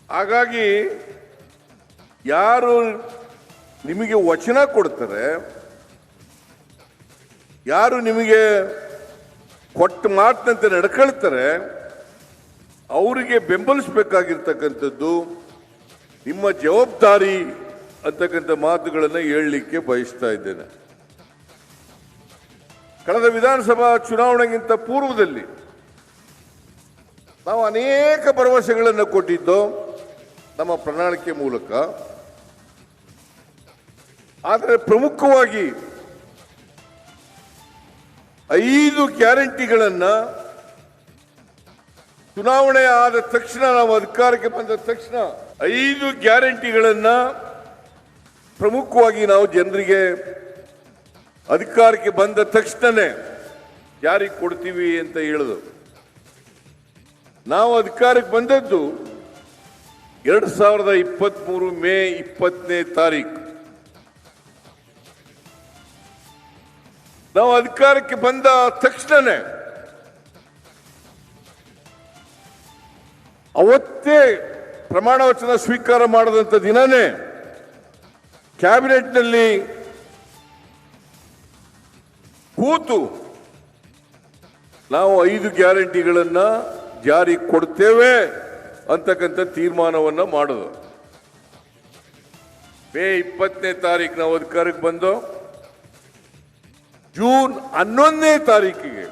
ಹಾಗಾಗಿ ಯಾರು ನಿಮಗೆ ವಚನ ಕೊಡ್ತಾರೆ, ಯಾರು ನಿಮಗೆ ಕೊಟ್ಟ ಮಾತಿನಂತೆ ನಡ್ಕೊಳ್ತಾರೆ, ಅವರಿಗೆ ಬೆಂಬಲಿಸಬೇಕಾಗಿರ್ತಕ್ಕಂಥದ್ದು ನಿಮ್ಮ ಜವಾಬ್ದಾರಿ ಅಂತಕ್ಕಂಥ ಮಾತುಗಳನ್ನು ಹೇಳಲಿಕ್ಕೆ ಬಯಸ್ತಾ ಇದ್ದೇನೆ. ಕಳೆದ ವಿಧಾನಸಭಾ ಚುನಾವಣೆಗಿಂತ ಪೂರ್ವದಲ್ಲಿ ನಾವು ಅನೇಕ ಭರವಸೆಗಳನ್ನು ಕೊಟ್ಟಿದ್ದು ನಮ್ಮ ಪ್ರಣಾಳಿಕೆ ಮೂಲಕ. ಆದರೆ ಪ್ರಮುಖವಾಗಿ 5 ಗ್ಯಾರಂಟಿಗಳನ್ನು ಚುನಾವಣೆ ಆದ ತಕ್ಷಣ, ನಾವು ಅಧಿಕಾರಕ್ಕೆ ಬಂದ ತಕ್ಷಣ 5 ಗ್ಯಾರಂಟಿಗಳನ್ನು ಪ್ರಮುಖವಾಗಿ ನಾವು ಜನರಿಗೆ ಅಧಿಕಾರಕ್ಕೆ ಬಂದ ತಕ್ಷಣನೇ ಜಾರಿಗೆ ಕೊಡ್ತೀವಿ ಅಂತ ಹೇಳಿದ್ರು. ನಾವು ಅಧಿಕಾರಕ್ಕೆ ಬಂದದ್ದು 2023 ಮೇ 20ನೇ ತಾರೀಕು. ನಾವು ಅಧಿಕಾರಕ್ಕೆ ಬಂದ ತಕ್ಷಣನೇ ಅವತ್ತೇ ಪ್ರಮಾಣ ವಚನ ಸ್ವೀಕಾರ ಮಾಡದಂತ ದಿನನೇ ಕ್ಯಾಬಿನೆಟ್ನಲ್ಲಿ ಕೂತು ನಾವು 5 ಗ್ಯಾರಂಟಿಗಳನ್ನು ಜಾರಿ ಕೊಡ್ತೇವೆ ಅಂತಕ್ಕಂಥ ತೀರ್ಮಾನವನ್ನು ಮಾಡೋದು. ಮೇ 20ನೇ ತಾರೀಕು ನಾವು ಅಧಿಕಾರಕ್ಕೆ ಬಂದು ಜೂನ್ 11ನೇ ತಾರೀಕಿಗೆ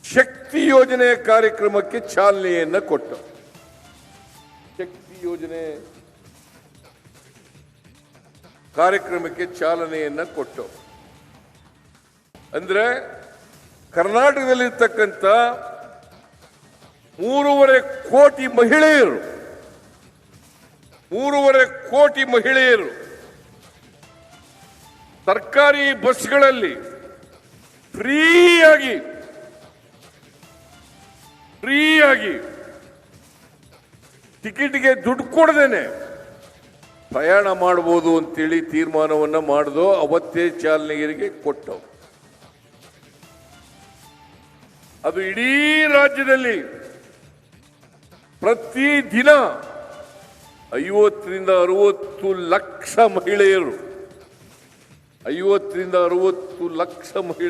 ಶಕ್ತಿ ಯೋಜನೆ ಕಾರ್ಯಕ್ರಮಕ್ಕೆ ಚಾಲನೆಯನ್ನು ಕೊಟ್ಟು, ಶಕ್ತಿ ಯೋಜನೆ ಕಾರ್ಯಕ್ರಮಕ್ಕೆ ಚಾಲನೆಯನ್ನು ಕೊಟ್ಟು, ಅಂದ್ರೆ ಕರ್ನಾಟಕದಲ್ಲಿರ್ತಕ್ಕಂಥ 3.5 ಕೋಟಿ ಮಹಿಳೆಯರು, 3.5 ಕೋಟಿ ಮಹಿಳೆಯರು ಸರ್ಕಾರಿ ಬಸ್ಗಳಲ್ಲಿ ಫ್ರೀಯಾಗಿ ಟಿಕೆಟ್ಗೆ ದುಡ್ಡು ಕೊಡದೇನೆ ಪ್ರಯಾಣ ಮಾಡಬಹುದು ಅಂತೇಳಿ ತೀರ್ಮಾನವನ್ನು ಮಾಡಿದೋ ಅವತ್ತೇ ಚಾಲನೆಗೆ ಕೊಟ್ಟವು. ಅದು ಇಡೀ ರಾಜ್ಯದಲ್ಲಿ ಪ್ರತಿದಿನ 50 ರಿಂದ 60 ಲಕ್ಷ ಮಹಿಳೆಯರು, 50 ರಿಂದ 60 ಲಕ್ಷ ಮಹಿಳೆಯರು